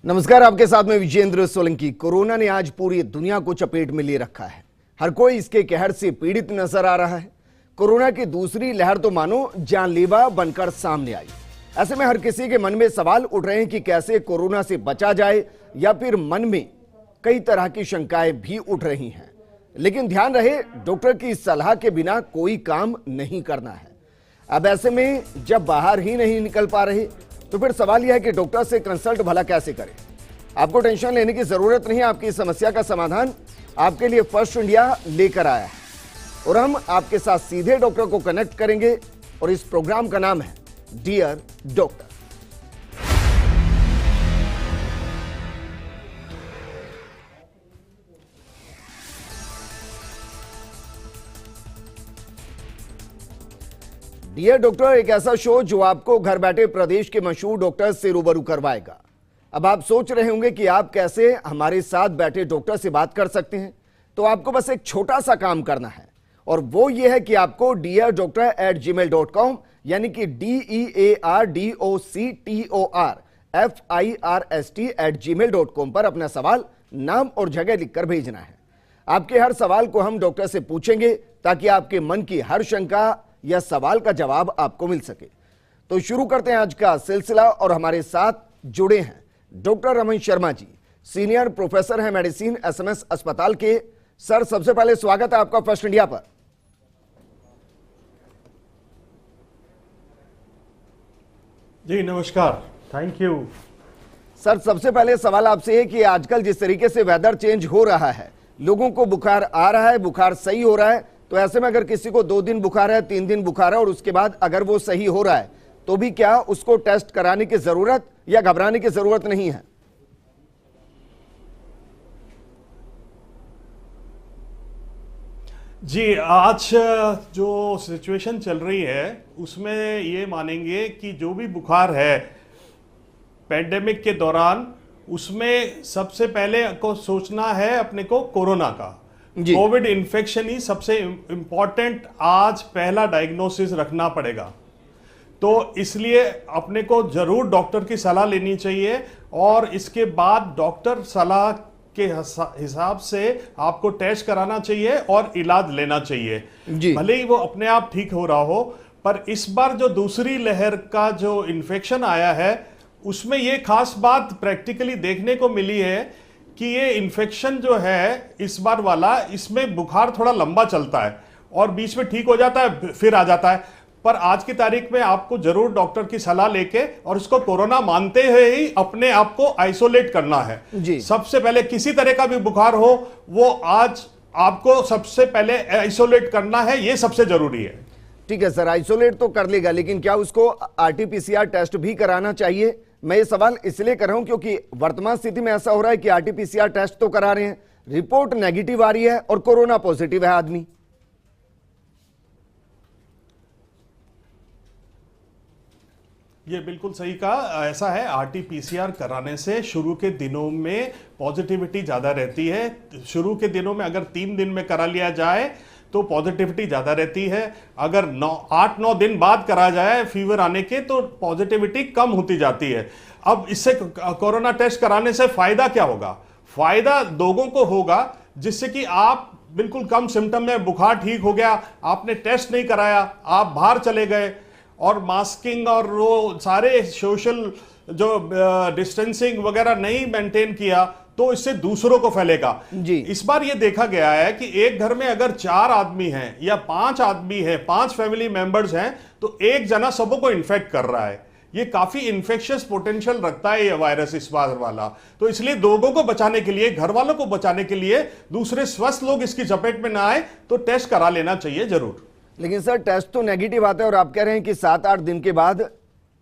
नमस्कार, आपके साथ में विजेंद्र सोलंकी। कोरोना ने आज पूरी दुनिया को चपेट में ले रखा है। हर कोई इसके कहर से पीड़ित नजर आ रहा है। कोरोना की दूसरी लहर तो मानो जानलेवा बनकर सामने आई। ऐसे में हर किसी के मन में सवाल उठ रहे हैं कि कैसे कोरोना से बचा जाए, या फिर मन में कई तरह की शंकाएं भी उठ रही हैं। लेकिन ध्यान रहे, डॉक्टर की सलाह के बिना कोई काम नहीं करना है। अब ऐसे में जब बाहर ही नहीं निकल पा रहे तो फिर सवाल यह है कि डॉक्टर से कंसल्ट भला कैसे करें। आपको टेंशन लेने की जरूरत नहीं है। आपकी समस्या का समाधान आपके लिए फर्स्ट इंडिया लेकर आया है और हम आपके साथ सीधे डॉक्टर को कनेक्ट करेंगे। और इस प्रोग्राम का नाम है डियर डॉक्टर। डियर डॉक्टर एक ऐसा शो जो आपको घर बैठे प्रदेश के मशहूर डॉक्टर से रूबरू करवाएगा। अब आप सोच रहे होंगे कि आप कैसे हमारे साथ बैठे डॉक्टर से बात कर सकते हैं। तो आपको बस एक छोटा सा काम करना है, और वो ये है कि आपको deardoctor@gmail.com यानी कि DEARDOCTORFIRST@gmail.com पर अपना सवाल, नाम और जगह लिखकर भेजना है। आपके हर सवाल को हम डॉक्टर से पूछेंगे ताकि आपके मन की हर शंका या सवाल का जवाब आपको मिल सके। तो शुरू करते हैं आज का सिलसिला। और हमारे साथ जुड़े हैं doctor Raman Sharma ji, senior professor हैं मेडिसिन एसएमएस अस्पताल के। सर, सबसे पहले स्वागत है आपका फर्स्ट इंडिया पर। जी नमस्कार, थैंक यू। सर, सबसे पहले सवाल आपसे है कि आजकल जिस तरीके से वेदर चेंज हो रहा है, लोगों को बुखार आ रहा है, बुखार सही हो रहा है, तो ऐसे में अगर किसी को 2 दिन बुखार है, 3 दिन बुखार है और उसके बाद अगर वो सही हो रहा है तो भी क्या उसको टेस्ट कराने की जरूरत या घबराने की जरूरत नहीं है? जी, आज जो सिचुएशन चल रही है उसमें ये मानेंगे कि जो भी बुखार है पैंडेमिक के दौरान, उसमें सबसे पहले को सोचना है अपने को कोरोना का। कोविड इन्फेक्शन ही सबसे इंपॉर्टेंट आज पहला डायग्नोसिस रखना पड़ेगा। तो इसलिए अपने को जरूर डॉक्टर की सलाह लेनी चाहिए और इसके बाद डॉक्टर सलाह के हिसाब से आपको टेस्ट कराना चाहिए और इलाज लेना चाहिए। भले ही वो अपने आप ठीक हो रहा हो, पर इस बार जो दूसरी लहर का जो इन्फेक्शन आया है उसमें ये खास बात प्रैक्टिकली देखने को मिली है कि ये इन्फेक्शन जो है इस बार वाला, इसमें बुखार थोड़ा लंबा चलता है और बीच में ठीक हो जाता है, फिर आ जाता है। पर आज की तारीख में आपको जरूर डॉक्टर की सलाह लेके और इसको कोरोना मानते हुए ही अपने आप को आइसोलेट करना है जी। सबसे पहले किसी तरह का भी बुखार हो, वो आज आपको सबसे पहले आइसोलेट करना है, ये सबसे जरूरी है। ठीक है सर, आइसोलेट तो कर लेगा, लेकिन क्या उसको RT-PCR टेस्ट भी कराना चाहिए? मैं ये सवाल इसलिए कर रहा हूं क्योंकि वर्तमान स्थिति में ऐसा हो रहा है कि RT-PCR टेस्ट तो करा रहे हैं, रिपोर्ट नेगेटिव आ रही है और कोरोना पॉजिटिव है आदमी। ये बिल्कुल सही कहा, ऐसा है। RT-PCR कराने से शुरू के दिनों में पॉजिटिविटी ज़्यादा रहती है। शुरू के दिनों में अगर 3 दिन में करा लिया जाए तो पॉजिटिविटी ज़्यादा रहती है। अगर 8-9 दिन बाद करा जाए फीवर आने के तो पॉजिटिविटी कम होती जाती है। अब इससे कोरोना टेस्ट कराने से फ़ायदा क्या होगा? फ़ायदा लोगों को होगा जिससे कि आप बिल्कुल कम सिम्टम में, बुखार ठीक हो गया, आपने टेस्ट नहीं कराया, आप बाहर चले गए और मास्किंग और वो सारे सोशल जो डिस्टेंसिंग वगैरह नहीं मेंटेन किया तो इससे दूसरों को फैलेगा जी। इस बार ये देखा गया है कि एक घर में अगर 4 आदमी हैं या 5 आदमी हैं, 5 फैमिली मेंबर्स हैं, तो एक जना सबों को इन्फेक्ट कर रहा है। ये काफी इन्फेक्शियस पोटेंशियल रखता है ये वायरस इस बार वाला। तो इसलिए लोगों को बचाने के लिए, घर वालों को बचाने के लिए, दूसरे स्वस्थ लोग इसकी चपेट में ना आए, तो टेस्ट करा लेना चाहिए जरूर। लेकिन सर, टेस्ट तो नेगेटिव आता है और आप कह रहे हैं कि 7-8 दिन के बाद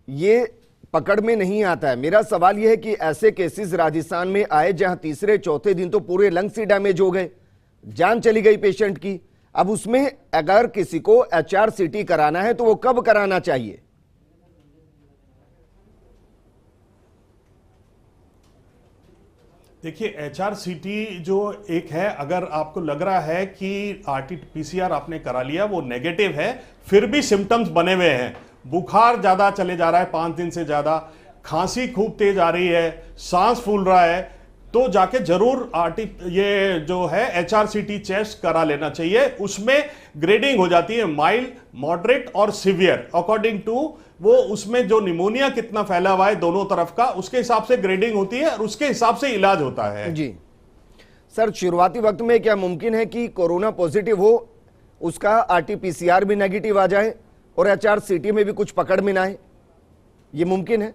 ये पकड़ में नहीं आता है। मेरा सवाल यह है कि ऐसे केसेस राजस्थान में आए जहां तीसरे चौथे दिन तो पूरे लंग्स ही डैमेज हो गए, जान चली गई पेशेंट की। अब उसमें अगर किसी को HRCT कराना है तो वो कब कराना चाहिए? देखिए, HRCT जो एक है, अगर आपको लग रहा है कि RT-PCR आपने करा लिया, वो नेगेटिव है, फिर भी सिम्टम्स बने हुए हैं, बुखार ज़्यादा चले जा रहा है 5 दिन से ज़्यादा, खांसी खूब तेज आ रही है, सांस फूल रहा है, तो जाके जरूर ये जो है HRCT चेस्ट करा लेना चाहिए। उसमें ग्रेडिंग हो जाती है माइल्ड, मॉडरेट और सीवियर अकॉर्डिंग टू वो उसमें जो निमोनिया कितना फैला हुआ है दोनों तरफ का, उसके हिसाब से ग्रेडिंग होती है और उसके हिसाब से इलाज होता है। जी सर, शुरुआती वक्त में क्या मुमकिन है कि कोरोना पॉजिटिव हो, उसका RT-PCR भी नेगेटिव आ जाए और HRCT में भी कुछ पकड़ में ना आए? ये मुमकिन है?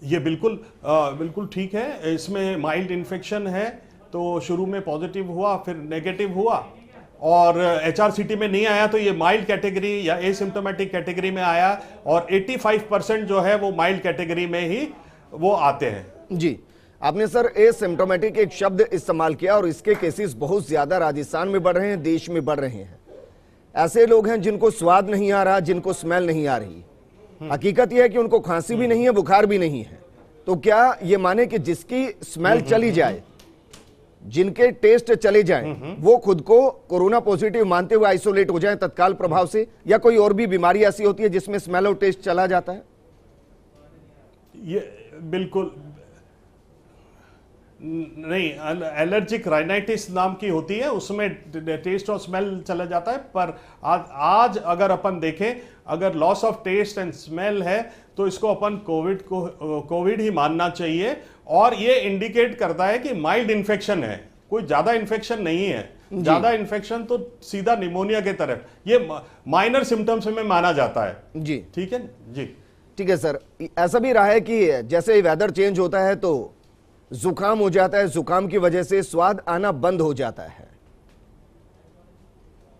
ये बिल्कुल ठीक है। इसमें माइल्ड इन्फेक्शन है तो शुरू में पॉजिटिव हुआ, फिर नेगेटिव हुआ और HRCT में नहीं आया तो ये माइल्ड कैटेगरी या एसिम्प्टोमेटिक कैटेगरी में आया, और 85% जो है वो माइल्ड कैटेगरी में ही वो आते हैं। जी, आपने सर एसिम्प्टोमेटिक एक शब्द इस्तेमाल किया और इसके केसेस बहुत ज्यादा राजस्थान में बढ़ रहे हैं, देश में बढ़ रहे हैं। ऐसे लोग हैं जिनको स्वाद नहीं आ रहा, जिनको स्मेल नहीं आ रही। हकीकत यह है कि उनको खांसी भी नहीं है, बुखार भी नहीं है। तो क्या ये माने कि जिसकी स्मेल चली जाए, जिनके टेस्ट चले जाएं, वो खुद को कोरोना पॉजिटिव मानते हुए आइसोलेट हो जाएं तत्काल प्रभाव से, या कोई और भी बीमारी ऐसी होती है जिसमें स्मेल और टेस्ट चला जाता है? ये बिल्कुल नहीं, एलर्जिक राइनाइटिस नाम की होती है, उसमें टेस्ट और स्मेल चला जाता है। पर आज अगर अपन देखें, अगर loss of taste and smell है तो इसको अपन कोविड ही मानना चाहिए, और ये इंडिकेट करता है कि माइल्ड इन्फेक्शन है, कोई ज्यादा इन्फेक्शन नहीं है। ज्यादा इन्फेक्शन तो सीधा निमोनिया के तरफ, ये माइनर सिम्टम्स में माना जाता है। जी ठीक है जी, ठीक है सर। ऐसा भी रहा है कि जैसे वेदर चेंज होता है तो जुकाम हो जाता है, जुकाम की वजह से स्वाद आना बंद हो जाता है,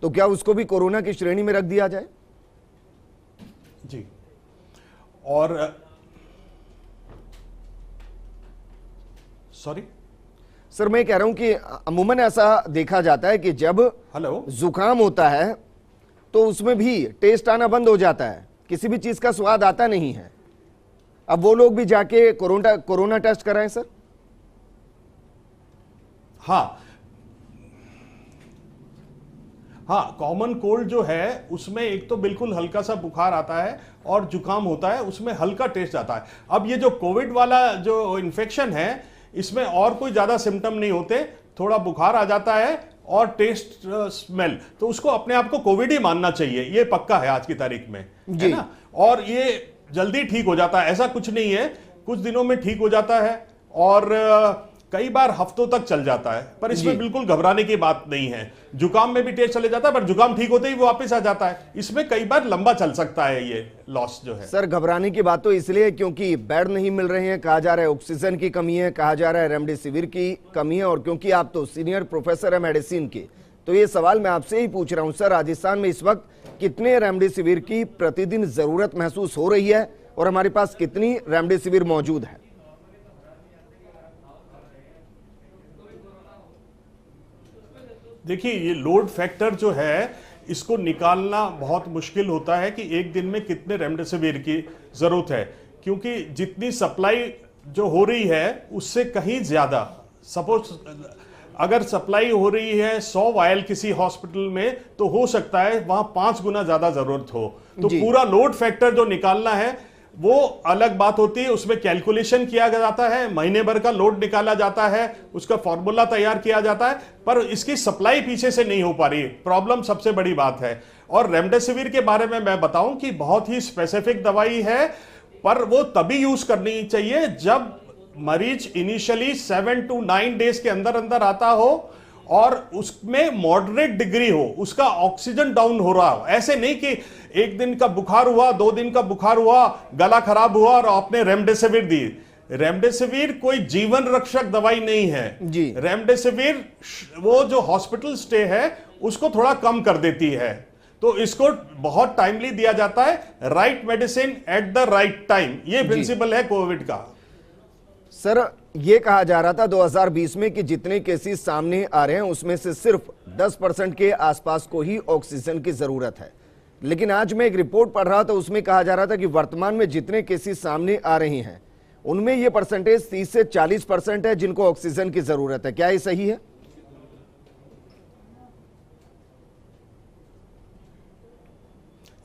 तो क्या उसको भी कोरोना की श्रेणी में रख दिया जाए? जी, और सॉरी सर, मैं कह रहा हूं कि अमूमन ऐसा देखा जाता है कि जब जुकाम होता है तो उसमें भी टेस्ट आना बंद हो जाता है, किसी भी चीज का स्वाद आता नहीं है। अब वो लोग भी जाके कोरोना टेस्ट कराएं सर? हाँ, कॉमन कोल्ड जो है उसमें एक तो बिल्कुल हल्का सा बुखार आता है और जुकाम होता है, उसमें हल्का टेस्ट आता है। अब ये जो कोविड वाला जो इन्फेक्शन है, इसमें और कोई ज्यादा सिम्टम नहीं होते, थोड़ा बुखार आ जाता है और टेस्ट स्मेल, तो उसको अपने आप को कोविड ही मानना चाहिए, ये पक्का है आज की तारीख में, है ना। और ये जल्दी ठीक हो जाता है, ऐसा कुछ नहीं है, कुछ दिनों में ठीक हो जाता है और कई बार हफ्तों तक चल जाता है। पर इसमें बिल्कुल घबराने की बात नहीं है। जुकाम में भी टेस्ट चले जाता है, पर जुकाम ठीक होते ही वो वापस आ जाता है। इसमें कई बार लंबा चल सकता है ये लॉस जो है। सर, घबराने की बात तो इसलिए क्योंकि बेड नहीं मिल रहे हैं, कहा जा रहा है ऑक्सीजन की कमी है, कहा जा रहा है रेमडेसिविर की कमी है, और क्योंकि आप तो सीनियर प्रोफेसर है मेडिसिन के, तो ये सवाल मैं आपसे ही पूछ रहा हूं सर, राजस्थान में इस वक्त कितने रेमडेसिविर की प्रतिदिन जरूरत महसूस हो रही है और हमारे पास कितनी रेमडेसिविर मौजूद है? देखिए, ये लोड फैक्टर जो है इसको निकालना बहुत मुश्किल होता है कि एक दिन में कितने रेमडेसिविर की जरूरत है, क्योंकि जितनी सप्लाई जो हो रही है उससे कहीं ज्यादा। सपोज अगर सप्लाई हो रही है 100 वायल किसी हॉस्पिटल में, तो हो सकता है वहां 5 गुना ज्यादा जरूरत हो। तो पूरा लोड फैक्टर जो निकालना है वो अलग बात होती है, उसमें कैलकुलेशन किया जाता है, महीने भर का लोड निकाला जाता है, उसका फॉर्मूला तैयार किया जाता है, पर इसकी सप्लाई पीछे से नहीं हो पा रही, प्रॉब्लम सबसे बड़ी बात है। और रेमडेसिविर के बारे में मैं बताऊं कि बहुत ही स्पेसिफिक दवाई है, पर वो तभी यूज करनी चाहिए जब मरीज इनिशियली 7 to 9 डेज के अंदर अंदर आता हो और उसमें मॉडरेट डिग्री हो, उसका ऑक्सीजन डाउन हो रहा हो। ऐसे नहीं कि एक दिन का बुखार हुआ, 2 दिन का बुखार हुआ, गला खराब हुआ और आपने रेमडेसिविर दी। रेमडेसिविर कोई जीवन रक्षक दवाई नहीं है जी। रेमडेसिविर वो जो हॉस्पिटल स्टे है उसको थोड़ा कम कर देती है, तो इसको बहुत टाइमली दिया जाता है, right medicine at the right time, ये प्रिंसिपल है कोविड का। सर, ये कहा जा रहा था 2020 में कि जितने केसेस सामने आ रहे हैं उसमें से सिर्फ 10% के आसपास को ही ऑक्सीजन की जरूरत है, लेकिन आज मैं एक रिपोर्ट पढ़ रहा था, उसमें कहा जा रहा था कि वर्तमान में जितने केसेस सामने आ रहे हैं उनमें ये परसेंटेज 30 से 40% है जिनको ऑक्सीजन की जरूरत है। क्या ये सही है?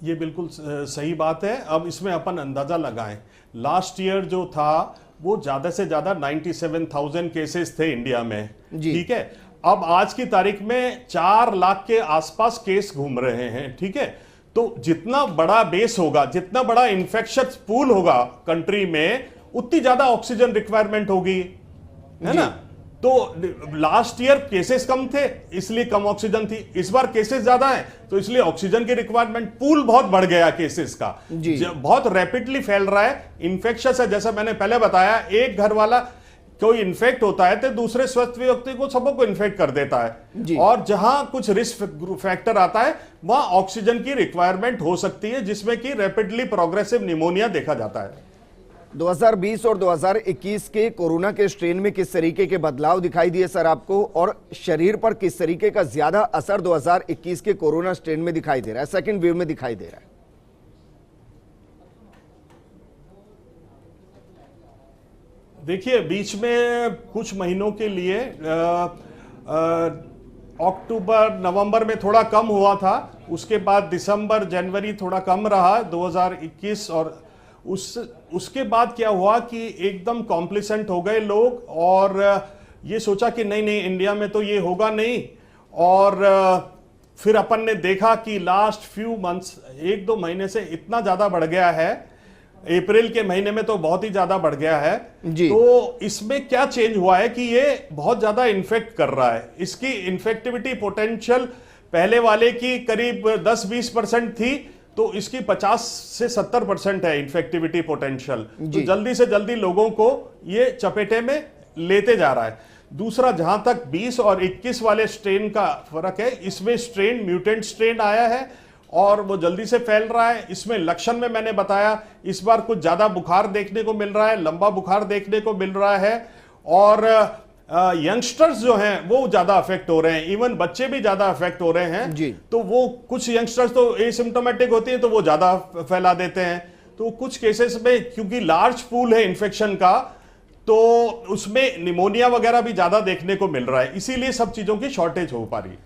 ये बिल्कुल सही बात है। अब इसमें अपन अंदाजा लगाएं, लास्ट ईयर जो था वो ज्यादा से ज्यादा 97,000 केसेस थे इंडिया में, जी। ठीक है। अब आज की तारीख में 4 लाख के आसपास केस घूम रहे हैं, ठीक है। तो जितना बड़ा बेस होगा, जितना बड़ा इन्फेक्शन पूल होगा कंट्री में, उतनी ज्यादा ऑक्सीजन रिक्वायरमेंट होगी, है ना। तो लास्ट ईयर केसेस कम थे इसलिए कम ऑक्सीजन थी, इस बार केसेस ज्यादा है तो इसलिए ऑक्सीजन की रिक्वायरमेंट, पूल बहुत बढ़ गया केसेस का, बहुत रैपिडली फैल रहा है, इन्फेक्शस है। जैसा मैंने पहले बताया, एक घर वाला कोई इन्फेक्ट होता है तो दूसरे स्वस्थ व्यक्ति को सबको इन्फेक्ट कर देता है, और जहां कुछ रिस्क फैक्टर आता है वहां ऑक्सीजन की रिक्वायरमेंट हो सकती है, जिसमें कि रैपिडली प्रोग्रेसिव निमोनिया देखा जाता है। 2020 और 2021 के कोरोना के स्ट्रेन में किस तरीके के बदलाव दिखाई दिए सर आपको, और शरीर पर किस तरीके का ज्यादा असर 2021 के कोरोना स्ट्रेन में दिखाई दे रहा है, सेकंड वेव में दिखाई दे रहा है? देखिए, बीच में कुछ महीनों के लिए अक्टूबर नवंबर में थोड़ा कम हुआ था, उसके बाद दिसंबर जनवरी थोड़ा कम रहा 2021, और उसके बाद क्या हुआ कि एकदम कॉम्प्लिसेंट हो गए लोग, और ये सोचा कि नहीं नहीं इंडिया में तो ये होगा नहीं, और फिर अपन ने देखा कि लास्ट फ्यू मंथ्स, 1-2 महीने से इतना ज्यादा बढ़ गया है, अप्रैल के महीने में तो बहुत ही ज्यादा बढ़ गया है जी। तो इसमें क्या चेंज हुआ है कि ये बहुत ज्यादा इन्फेक्ट कर रहा है, इसकी इन्फेक्टिविटी पोटेंशियल पहले वाले की करीब 10-20% थी, तो इसकी 50 से 70% है इन्फेक्टिविटी पोटेंशियल, तो जल्दी से जल्दी लोगों को ये चपेटे में लेते जा रहा है। दूसरा, जहां तक 20 और 21 वाले स्ट्रेन का फर्क है, इसमें स्ट्रेन म्यूटेंट स्ट्रेन आया है और वो जल्दी से फैल रहा है। इसमें लक्षण में मैंने बताया, इस बार कुछ ज्यादा बुखार देखने को मिल रहा है, लंबा बुखार देखने को मिल रहा है, और यंगस्टर्स जो हैं वो ज्यादा अफेक्ट हो रहे हैं, इवन बच्चे भी ज्यादा अफेक्ट हो रहे हैं जी। तो वो कुछ यंगस्टर्स तो एसिम्प्टोमेटिक होती है तो वो ज्यादा फैला देते हैं, तो कुछ केसेस में क्योंकि लार्ज पूल है इन्फेक्शन का, तो उसमें निमोनिया वगैरह भी ज्यादा देखने को मिल रहा है, इसीलिए सब चीजों की शॉर्टेज हो पा रही है।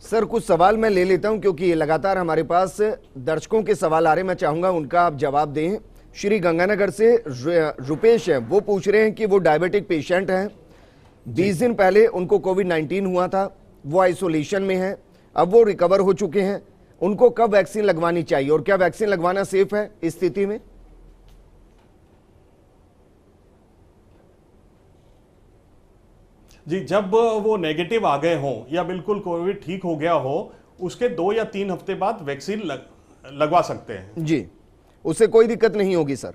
सर कुछ सवाल मैं ले लेता हूं क्योंकि लगातार हमारे पास दर्शकों के सवाल आ रहे हैं, मैं चाहूंगा उनका आप जवाब दें। श्री गंगानगर से रुपेश हैं, वो पूछ रहे हैं कि वो डायबिटिक पेशेंट हैं, 20 दिन पहले उनको कोविड-19 हुआ था, वो आइसोलेशन में हैं, अब वो रिकवर हो चुके हैं, उनको कब वैक्सीन लगवानी चाहिए और क्या वैक्सीन लगवाना सेफ है इस स्थिति में? जी, जब वो नेगेटिव आ गए हों या बिल्कुल कोविड ठीक हो गया हो, उसके 2 या 3 हफ्ते बाद वैक्सीन लगवा सकते हैं जी, उससे कोई दिक्कत नहीं होगी सर?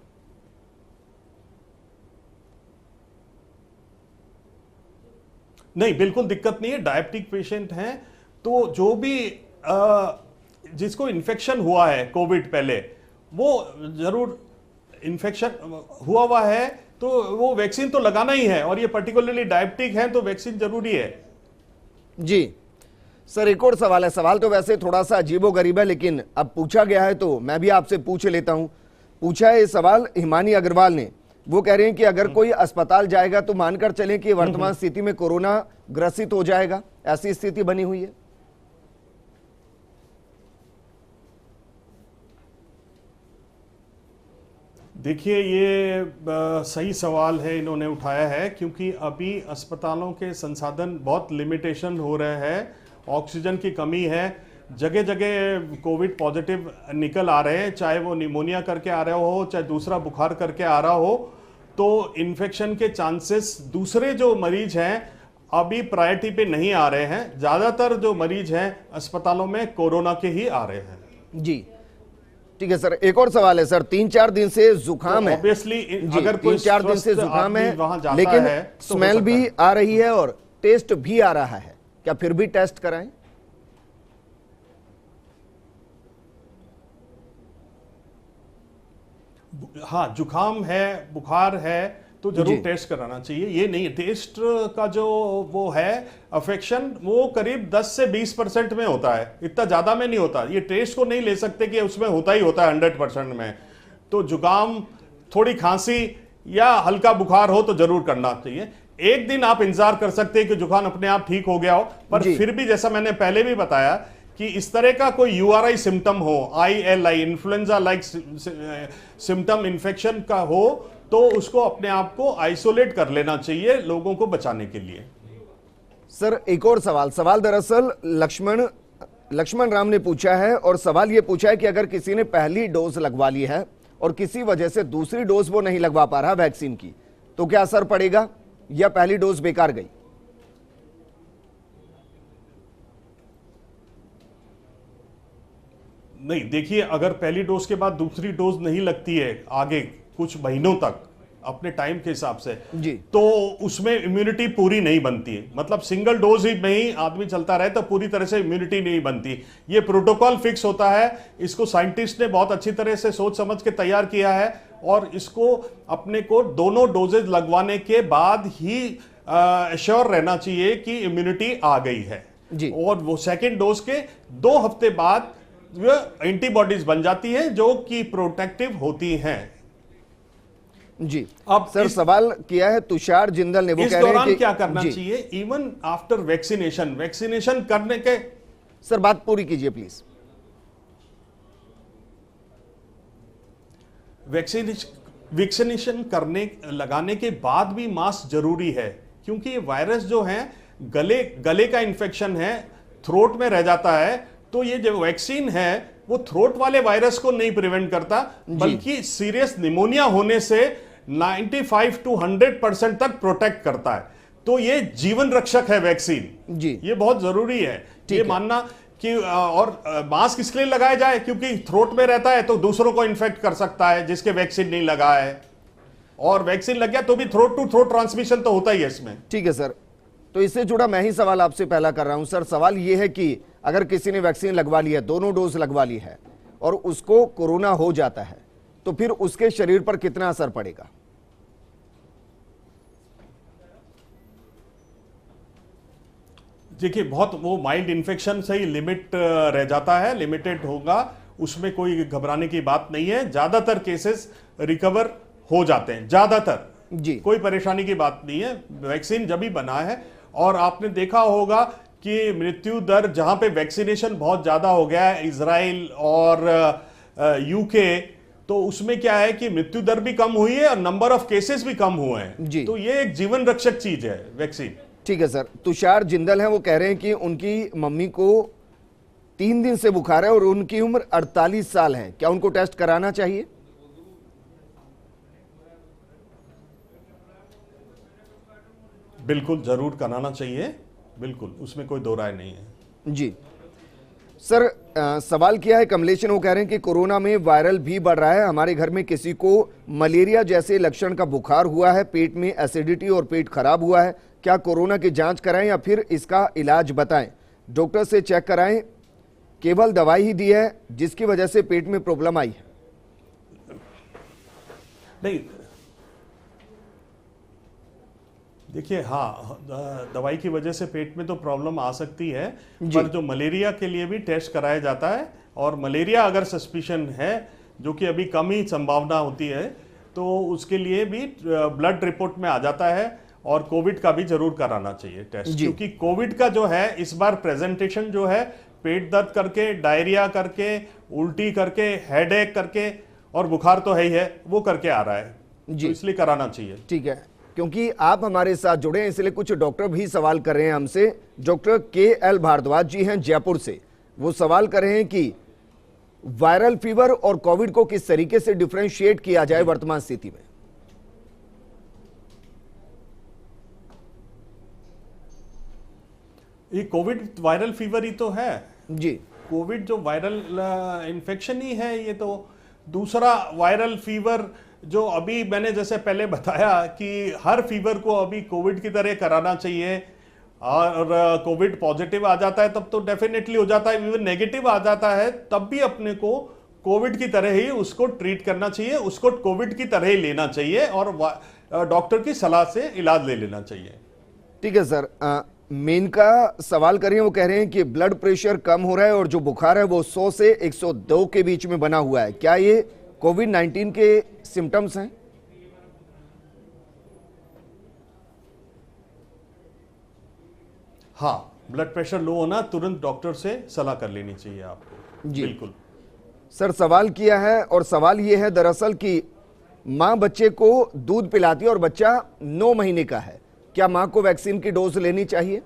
नहीं, बिल्कुल दिक्कत नहीं है। डायबिटिक पेशेंट हैं तो जो भी जिसको इन्फेक्शन हुआ है कोविड पहले, वो जरूर इन्फेक्शन हुआ है तो वो वैक्सीन तो लगाना ही है, और ये पर्टिकुलरली डायबिटिक है तो वैक्सीन जरूरी है जी। सर एक और सवाल है, सवाल तो वैसे थोड़ा सा अजीबोगरीब है लेकिन अब पूछा गया है तो मैं भी आपसे पूछ लेता हूं। पूछा है ये सवाल हिमानी अग्रवाल ने, वो कह रहे हैं कि अगर कोई अस्पताल जाएगा तो मानकर चलें कि वर्तमान स्थिति में कोरोना ग्रसित हो जाएगा, ऐसी स्थिति बनी हुई है? देखिए, ये सही सवाल है इन्होंने उठाया है, क्योंकि अभी अस्पतालों के संसाधन बहुत लिमिटेशन हो रहे हैं, ऑक्सीजन की कमी है, जगह जगह कोविड पॉजिटिव निकल आ रहे हैं, चाहे वो निमोनिया करके आ रहा हो चाहे दूसरा बुखार करके आ रहा हो, तो इन्फेक्शन के चांसेस, दूसरे जो मरीज हैं अभी प्रायोरिटी पे नहीं आ रहे हैं, ज़्यादातर जो मरीज हैं अस्पतालों में कोरोना के ही आ रहे हैं जी। ठीक है सर, एक और सवाल है सर, 3-4 दिन से जुकाम है, ऑब्वियसली अगर कोई 3-4 दिन से जुकाम है लेकिन स्मेल भी आ रही है और टेस्ट भी आ रहा है, क्या फिर भी टेस्ट कराएं? हाँ, जुकाम है, बुखार है तो जरूर टेस्ट कराना चाहिए। ये नहीं, टेस्ट का जो वो है अफेक्शन, वो करीब 10 से 20% में होता है, इतना ज्यादा में नहीं होता। ये टेस्ट को नहीं ले सकते कि उसमें होता ही होता है 100% में। तो जुकाम, थोड़ी खांसी या हल्का बुखार हो तो जरूर करना चाहिए। एक दिन आप इंतजार कर सकते हैं कि जुकाम अपने आप ठीक हो गया हो, पर फिर भी जैसा मैंने पहले भी बताया कि इस तरह का कोई यूआरआई सिम्टम हो, ILI influenza like symptom infection का हो, तो उसको अपने आप को आइसोलेट कर लेना चाहिए लोगों को बचाने के लिए। सर एक और सवाल दरअसल लक्ष्मण राम ने पूछा है, और सवाल ये पूछा है कि अगर किसी ने पहली डोज लगवा ली है और किसी वजह से दूसरी डोज वो नहीं लगवा पा रहा वैक्सीन की, तो क्या असर पड़ेगा या पहली डोज बेकार गई? नहीं, देखिए, अगर पहली डोज के बाद दूसरी डोज नहीं लगती है आगे कुछ महीनों तक अपने टाइम के हिसाब से जी, तो उसमें इम्यूनिटी पूरी नहीं बनती है। मतलब सिंगल डोज ही में ही आदमी चलता रहे तो पूरी तरह से इम्यूनिटी नहीं बनती। ये प्रोटोकॉल फिक्स होता है, इसको साइंटिस्ट ने बहुत अच्छी तरह से सोच समझ के तैयार किया है, और इसको अपने को दोनों डोजेज लगवाने के बाद ही श्योर रहना चाहिए कि इम्यूनिटी आ गई है जी। और वो सेकेंड डोज के 2 हफ्ते बाद एंटीबॉडीज बन जाती है जो कि प्रोटेक्टिव होती हैं। जी, अब सर सवाल किया है तुषार जिंदल ने, वो इस कह रहे हैं दौरान कि क्या करना जी, चाहिए इवन आफ्टर वैक्सीनेशन करने के। सर बात पूरी कीजिए प्लीज। वैक्सीनेशन लगाने के बाद भी मास्क जरूरी है, क्योंकि ये वायरस जो है गले का इन्फेक्शन है, थ्रोट में रह जाता है। तो ये जो वैक्सीन है वो थ्रोट वाले वायरस को नहीं प्रिवेंट करता, बल्कि सीरियस निमोनिया होने से 95 to 100% तक प्रोटेक्ट करता है। तो ये जीवन रक्षक है वैक्सीन जी, ये बहुत जरूरी है ये मानना कि और मास्क इसलिए लगाया जाए क्योंकि थ्रोट में रहता है तो दूसरों को इन्फेक्ट कर सकता है जिसके वैक्सीन नहीं लगा है, और वैक्सीन लग गया तो भी थ्रोट टू थ्रोट ट्रांसमिशन तो होता ही है इसमें। ठीक है सर, तो इससे जुड़ा मैं ही सवाल आपसे पहला कर रहा हूं। सर सवाल यह है कि अगर किसी ने वैक्सीन लगवा ली है, दोनों डोज लगवा ली है, और उसको कोरोना हो जाता है, तो फिर उसके शरीर पर कितना असर पड़ेगा? देखिए, बहुत वो माइल्ड इन्फेक्शन से ही लिमिट रह जाता है, लिमिटेड होगा, उसमें कोई घबराने की बात नहीं है। ज्यादातर केसेस रिकवर हो जाते हैं, ज्यादातर जी, कोई परेशानी की बात नहीं है वैक्सीन जब भी बना है। और आपने देखा होगा कि मृत्यु दर जहां पे वैक्सीनेशन बहुत ज्यादा हो गया है, इजराइल और यूके, तो उसमें क्या है कि मृत्यु दर भी कम हुई है और नंबर ऑफ केसेस भी कम हुए जी। हैं। तो ये एक जीवन रक्षक चीज है वैक्सीन। ठीक है सर। तुषार जिंदल हैं, वो कह रहे हैं कि उनकी मम्मी को 3 दिन से बुखार है और उनकी उम्र 48 साल है, क्या उनको टेस्ट कराना चाहिए? बिल्कुल जरूर कराना चाहिए, बिल्कुल, उसमें कोई दो राय नहीं है। जी सर, सवाल किया है कमलेश ने, वो कह रहे हैं कि कोरोना में वायरल भी बढ़ रहा है। हमारे घर में किसी को मलेरिया जैसे लक्षण का बुखार हुआ है, पेट में एसिडिटी और पेट खराब हुआ है, क्या कोरोना की जांच कराएं या फिर इसका इलाज बताएं? डॉक्टर से चेक कराएं, केवल दवाई ही दी है जिसकी वजह से पेट में प्रॉब्लम आई है। नहीं, देखिए, हाँ, दवाई की वजह से पेट में तो प्रॉब्लम आ सकती है, पर जो मलेरिया के लिए भी टेस्ट कराया जाता है, और मलेरिया अगर सस्पिशन है, जो कि अभी कम ही संभावना होती है, तो उसके लिए भी ब्लड रिपोर्ट में आ जाता है। और कोविड का भी जरूर कराना चाहिए टेस्ट, क्योंकि कोविड का जो है इस बार प्रेजेंटेशन जो है पेट दर्द करके, डायरिया करके, उल्टी करके, हेडेक करके, और बुखार तो है ही है, वो करके आ रहा है, तो इसलिए कराना चाहिए। ठीक है, क्योंकि आप हमारे साथ जुड़े हैं इसलिए कुछ डॉक्टर भी सवाल कर रहे हैं हमसे। डॉक्टर KL भारद्वाज जी हैं जयपुर से, वो सवाल कर रहे हैं कि वायरल फीवर और कोविड को किस तरीके से डिफरेंशिएट किया जाए वर्तमान स्थिति में। ये कोविड वायरल फीवर ही तो है जी, कोविड जो वायरल इन्फेक्शन ही है ये तो। दूसरा वायरल फीवर जो अभी मैंने जैसे पहले बताया कि हर फीवर को अभी कोविड की तरह कराना चाहिए, और कोविड पॉजिटिव आ जाता है तब तो डेफिनेटली हो जाता है, इवन नेगेटिव आ जाता है तब भी अपने को कोविड की तरह ही उसको ट्रीट करना चाहिए, उसको कोविड की तरह ही लेना चाहिए, और डॉक्टर की सलाह से इलाज ले लेना चाहिए। ठीक है सर। मेनका सवाल करिए, वो कह रहे हैं कि ब्लड प्रेशर कम हो रहा है और जो बुखार है वो 100 से 102 के बीच में बना हुआ है, क्या ये कोविड-19 के सिम्टम्स हैं? हाँ, ब्लड प्रेशर लो होना, तुरंत डॉक्टर से सलाह कर लेनी चाहिए आपको। जी बिल्कुल। सर, सवाल किया है और सवाल ये है दरअसल कि मां बच्चे को दूध पिलाती है और बच्चा 9 महीने का है, क्या मां को वैक्सीन की डोज लेनी चाहिए?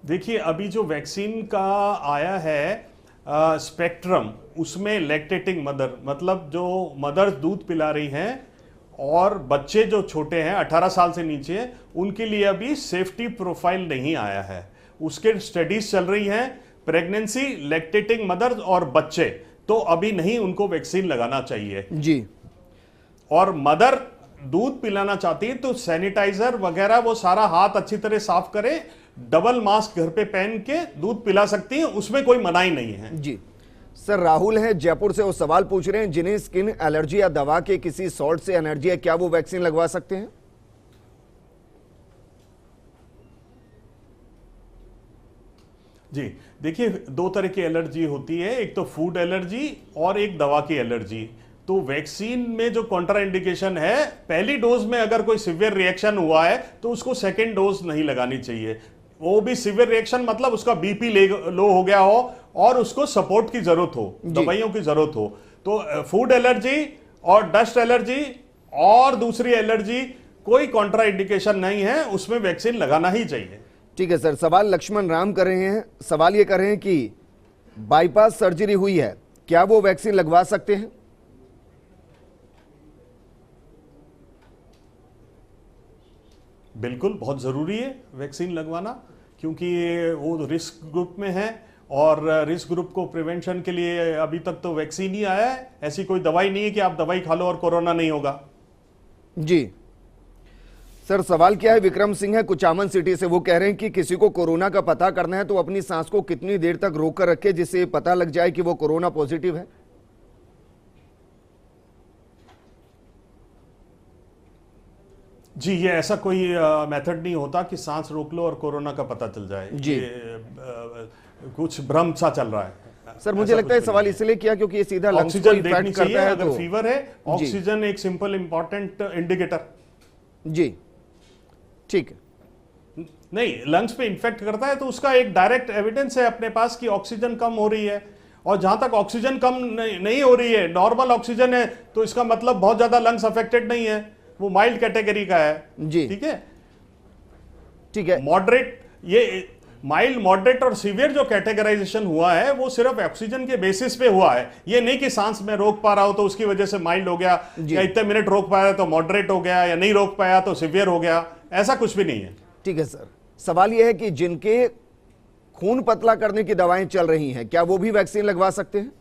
देखिए, अभी जो वैक्सीन का आया है स्पेक्ट्रम, उसमें लैक्टेटिंग मदर, मतलब जो मदर दूध पिला रही हैं और बच्चे जो छोटे हैं 18 साल से नीचे, उनके लिए अभी सेफ्टी प्रोफाइल नहीं आया है। उसके स्टडीज चल रही हैं। प्रेगनेंसी, लैक्टेटिंग मदर और बच्चे तो अभी नहीं, उनको वैक्सीन लगाना चाहिए जी। और मदर दूध पिलाना चाहती है तो सैनिटाइजर वगैरह वो सारा हाथ अच्छी तरह साफ करें, डबल मास्क घर पे पहन के दूध पिला सकती है, उसमें कोई मनाही नहीं है। जी सर, राहुल हैं जयपुर से, वो सवाल पूछ रहे हैं जिन्हें स्किन एलर्जी या दवा के किसी सॉल्ट से एलर्जी है, क्या वो वैक्सीन लगवा सकते हैं? जी देखिए, 2 तरह की एलर्जी होती है, एक तो फूड एलर्जी और एक दवा की एलर्जी। तो वैक्सीन में जो कॉन्ट्राइंडिकेशन है, पहली डोज में अगर कोई सिवियर रिएक्शन हुआ है तो उसको सेकेंड डोज नहीं लगानी चाहिए। वो भी सिवियर रिएक्शन मतलब उसका बीपी लो हो गया हो और उसको सपोर्ट की जरूरत हो, दवाइयों की जरूरत हो। तो फूड एलर्जी और डस्ट एलर्जी और दूसरी एलर्जी कोई कॉन्ट्राइंडिकेशन नहीं है, उसमें वैक्सीन लगाना ही चाहिए। ठीक है सर, सवाल लक्ष्मण राम कर रहे हैं, सवाल ये कर रहे हैं कि बाईपास सर्जरी हुई है, क्या वो वैक्सीन लगवा सकते हैं? बिल्कुल, बहुत ज़रूरी है वैक्सीन लगवाना, क्योंकि वो रिस्क ग्रुप में है और रिस्क ग्रुप को प्रिवेंशन के लिए अभी तक तो वैक्सीन ही आया है। ऐसी कोई दवाई नहीं है कि आप दवाई खा लो और कोरोना नहीं होगा। जी सर, सवाल क्या है, विक्रम सिंह है कुचामन सिटी से, वो कह रहे हैं कि किसी को कोरोना का पता करना है तो अपनी सांस को कितनी देर तक रोक कर रखे जिससे पता लग जाए कि वो कोरोना पॉजिटिव है? जी, ये ऐसा कोई मेथड नहीं होता कि सांस रोक लो और कोरोना का पता चल जाए। जी। कुछ भ्रम सा चल रहा है। सर, मुझे लगता है सवाल इसलिए किया क्योंकि ये सीधा लंग्स को ऑक्सीजन इफेक्ट देखनी चाहिए, करता है अगर तो फीवर है ऑक्सीजन एक सिंपल इंपॉर्टेंट इंडिकेटर। जी ठीक है। नहीं, लंग्स पे इन्फेक्ट करता है तो उसका एक डायरेक्ट एविडेंस है अपने पास कि ऑक्सीजन कम हो रही है। और जहां तक ऑक्सीजन कम नहीं हो रही है, नॉर्मल ऑक्सीजन है, तो इसका मतलब बहुत ज्यादा लंग्स अफेक्टेड नहीं है, वो माइल्ड कैटेगरी का है। जी ठीक है, ठीक है। मॉडरेट, ये माइल्ड, मॉडरेट और सीवियर जो कैटेगराइजेशन हुआ है वो सिर्फ ऑक्सीजन के बेसिस पे हुआ है। ये नहीं कि सांस में रोक पा रहा हो तो उसकी वजह से माइल्ड हो गया, या इतने मिनट रोक पाया तो मॉडरेट हो गया, या नहीं रोक पाया तो सीवियर हो गया, ऐसा कुछ भी नहीं है। ठीक है सर, सवाल यह है कि जिनके खून पतला करने की दवाएं चल रही हैं, क्या वो भी वैक्सीन लगवा सकते हैं?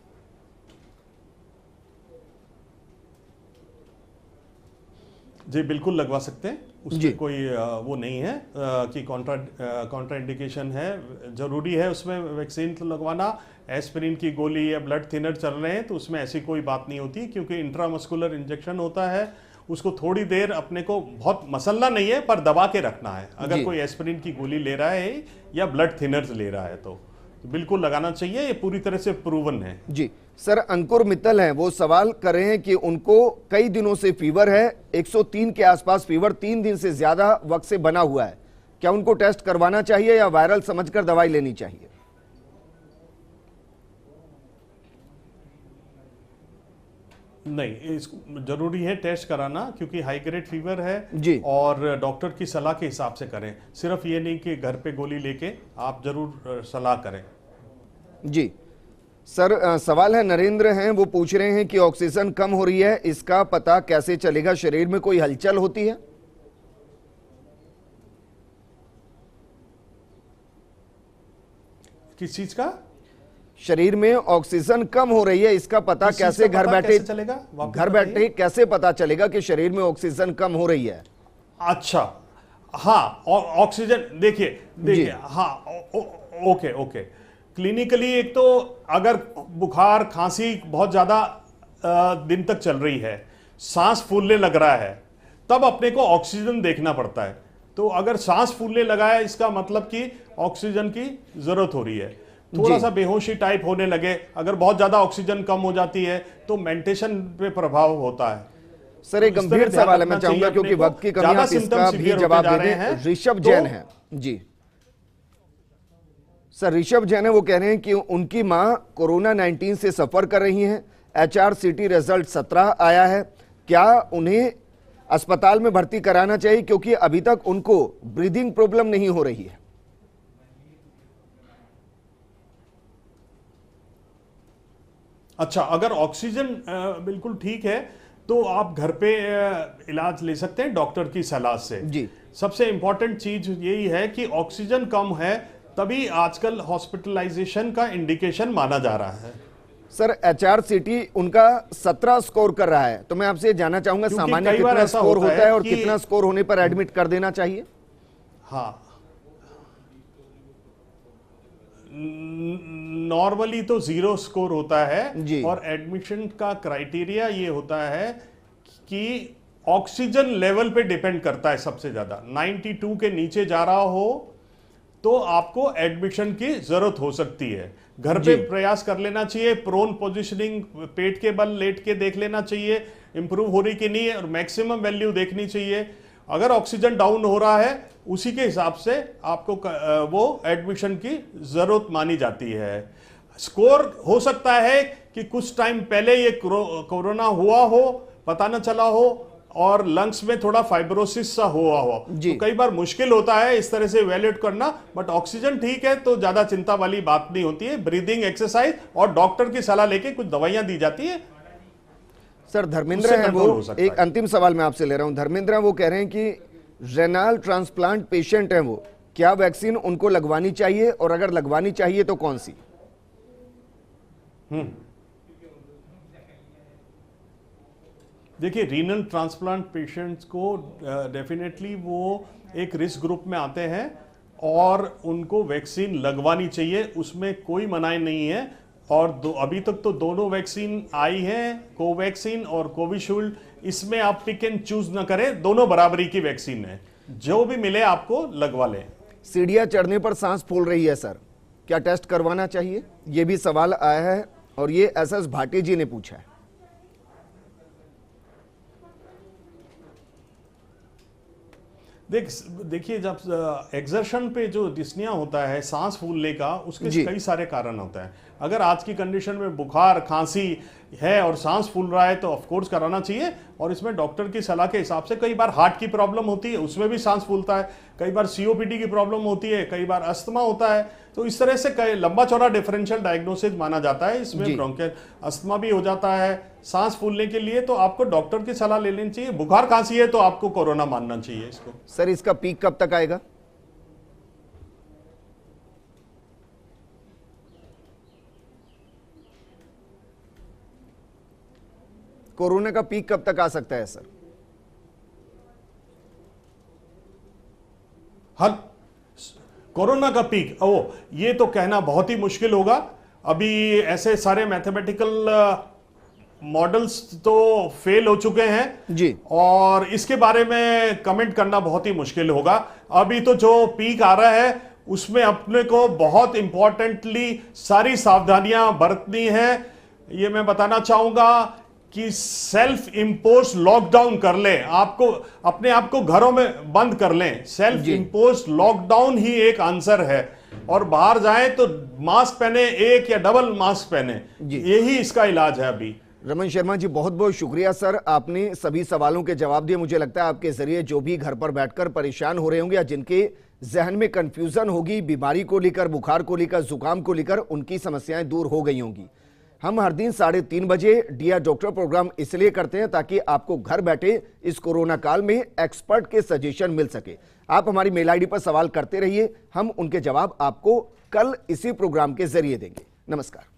जी बिल्कुल लगवा सकते हैं, जी। उसमें कोई वो नहीं है कि कॉन्ट्रा इंडिकेशन है। जरूरी है उसमें वैक्सीन तो लगवाना। एस्पिरिन की गोली या ब्लड थिनर चल रहे हैं तो उसमें ऐसी कोई बात नहीं होती, क्योंकि इंट्रामस्कुलर इंजेक्शन होता है, उसको थोड़ी देर अपने को बहुत मसलना नहीं है पर दबा के रखना है। अगर कोई एस्पिरिन की गोली ले रहा है या ब्लड थिनर्स ले रहा है तो बिल्कुल लगाना चाहिए, ये पूरी तरह से प्रूवन है। जी सर, अंकुर मित्तल हैं, वो सवाल कर रहे हैं कि उनको कई दिनों से फीवर है, 103 के आसपास फीवर 3 दिन से ज्यादा वक्त से बना हुआ है, क्या उनको टेस्ट करवाना चाहिए या वायरल समझकर दवाई लेनी चाहिए? नहीं, इसको जरूरी है टेस्ट कराना, क्योंकि हाई ग्रेड फीवर है जी। और डॉक्टर की सलाह के हिसाब से करें। सिर्फ ये नहीं कि घर पे गोली लेके, आप जरूर सलाह करें। जी सर, सवाल है नरेंद्र हैं, वो पूछ रहे हैं कि ऑक्सीजन कम हो रही है, इसका पता कैसे चलेगा? शरीर में कोई हलचल होती है? किस चीज का? शरीर में ऑक्सीजन कम हो रही है, इसका पता किस चीज कैसे का घर पता बैठे कैसे चलेगा? वापस घर बताइए। बैठे कैसे पता चलेगा कि शरीर में ऑक्सीजन कम हो रही है? अच्छा, हाँ, ऑक्सीजन देखिए हाँ, ओके ओके। क्लिनिकली एक तो अगर बुखार खांसी बहुत ज्यादा दिन तक चल रही है, सांस फूलने लग रहा है, तब अपने को ऑक्सीजन देखना पड़ता है। तो अगर सांस फूलने लगा है, इसका मतलब कि ऑक्सीजन की जरूरत हो रही है। थोड़ा सा बेहोशी टाइप होने लगे, अगर बहुत ज्यादा ऑक्सीजन कम हो जाती है तो मेंटेशन पे प्रभाव होता है। सर एक तो इस गंभीर तरह ध्यान सवाल है, मैं रखना चाहूंगा चाहिए क्योंकि अपने को। वक्त की कमी ज्यादा आप इसका symptoms भी severe जवाब होते दे जा रहे दें। हैं, ऋषभ तो- जैन है जी। सर ऋषभ जैन है, वो कह रहे हैं कि उनकी मां कोरोना 19 से सफर कर रही हैं। HRCT रिजल्ट 17 आया है, क्या उन्हें अस्पताल में भर्ती कराना चाहिए क्योंकि अभी तक उनको ब्रीदिंग प्रॉब्लम नहीं हो रही है? अच्छा, अगर ऑक्सीजन बिल्कुल ठीक है तो आप घर पे इलाज ले सकते हैं डॉक्टर की सलाह से जी। सबसे इंपॉर्टेंट चीज यही है कि ऑक्सीजन कम है, तभी आजकल हॉस्पिटलाइजेशन का इंडिकेशन माना जा रहा है। सर HRCT उनका 17 स्कोर कर रहा है, तो मैं आपसे जानना चाहूंगा क्योंकि सामान्य कई बार कितना ऐसा स्कोर होता होता है और कि- कितना स्कोर होने पर एडमिट कर देना चाहिए? हाँ, नॉर्मली तो 0 स्कोर होता है जी। और एडमिशन का क्राइटेरिया ये होता है कि ऑक्सीजन लेवल पे डिपेंड करता है सबसे ज्यादा। 92 के नीचे जा रहा हो तो आपको एडमिशन की जरूरत हो सकती है। घर पे प्रयास कर लेना चाहिए, प्रोन पोजीशनिंग पेट के बल लेट के देख लेना चाहिए इंप्रूव हो रही कि नहीं है, और मैक्सिमम वैल्यू देखनी चाहिए। अगर ऑक्सीजन डाउन हो रहा है उसी के हिसाब से आपको वो एडमिशन की जरूरत मानी जाती है। स्कोर हो सकता है कि कुछ टाइम पहले ये कोरोना हुआ हो, पता न चला हो, और लंग्स में थोड़ा फाइब्रोसिस सा हुआ हो, तो कई बार मुश्किल होता है इस तरह से इवैल्यूएट करना। बट ऑक्सीजन ठीक है तो ज्यादा चिंता वाली बात नहीं होती है। ब्रीदिंग एक्सरसाइज और डॉक्टर की सलाह लेके कुछ दवाइयां दी जाती है। सर धर्मेंद्र उससे है कंट्रोल वो, हो सकता एक है। अंतिम सवाल मैं आपसे ले रहा हूं। धर्मेंद्र है, वो कह रहे हैं कि रेनाल ट्रांसप्लांट पेशेंट हैं वो, क्या वैक्सीन उनको लगवानी चाहिए और अगर लगवानी चाहिए तो कौन सी? देखिए, रीनल ट्रांसप्लांट पेशेंट्स को डेफिनेटली वो एक रिस्क ग्रुप में आते हैं और उनको वैक्सीन लगवानी चाहिए, उसमें कोई मनाही नहीं है। और अभी तक तो दोनों वैक्सीन आई हैं, कोवैक्सीन और कोविशील्ड। इसमें आप पिक एंड चूज ना करें, दोनों बराबरी की वैक्सीन है, जो भी मिले आपको लगवा लें। सीढ़ियां चढ़ने पर सांस फूल रही है सर, क्या टेस्ट करवाना चाहिए? ये भी सवाल आया है और ये SS भाटी जी ने पूछा है। देखिए, जब एक्सर्शन पे जो डिस्निया होता है, सांस फूलने का, उसके कई सारे कारण होते हैं। अगर आज की कंडीशन में बुखार खांसी है और सांस फूल रहा है तो ऑफ कोर्स कराना चाहिए। और इसमें डॉक्टर की सलाह के हिसाब से, कई बार हार्ट की प्रॉब्लम होती है उसमें भी सांस फूलता है, कई बार COPD की प्रॉब्लम होती है, कई बार अस्थमा होता है। तो इस तरह से कई लंबा चौड़ा डिफरेंशियल डायग्नोसिस माना जाता है। इसमें ब्रोंकियल अस्थमा भी हो जाता है। सांस फूलने के लिए तो आपको डॉक्टर की सलाह ले लेनी चाहिए। बुखार खांसी है तो आपको कोरोना मानना चाहिए इसको। सर इसका पीक कब तक आएगा? कोरोना का पीक कब तक आ सकता है सर? हर कोरोना का पीक, ये तो कहना बहुत ही मुश्किल होगा। अभी ऐसे सारे मैथमेटिकल मॉडल्स तो फेल हो चुके हैं जी, और इसके बारे में कमेंट करना बहुत ही मुश्किल होगा। अभी तो जो पीक आ रहा है उसमें अपने को बहुत इंपॉर्टेंटली सारी सावधानियां बरतनी है। ये मैं बताना चाहूंगा कि सेल्फ इम्पोज लॉकडाउन कर लें, आपको अपने आप को घरों में बंद कर लें। सेल्फ इम्पोज लॉकडाउन ही एक आंसर है। और बाहर जाएं तो मास्क पहने, एक या डबल मास्क पहने, यही इसका इलाज है अभी। रमन शर्मा जी बहुत बहुत शुक्रिया सर, आपने सभी सवालों के जवाब दिए। मुझे लगता है आपके जरिए जो भी घर पर बैठकर परेशान हो रहे होंगे या जिनके जहन में कंफ्यूजन होगी बीमारी को लेकर, बुखार को लेकर, जुकाम को लेकर, उनकी समस्याएं दूर हो गई होंगी। हम हर दिन 3:30 बजे डियर डॉक्टर प्रोग्राम इसलिए करते हैं ताकि आपको घर बैठे इस कोरोना काल में एक्सपर्ट के सजेशन मिल सके। आप हमारी मेल आईडी पर सवाल करते रहिए, हम उनके जवाब आपको कल इसी प्रोग्राम के जरिए देंगे। नमस्कार।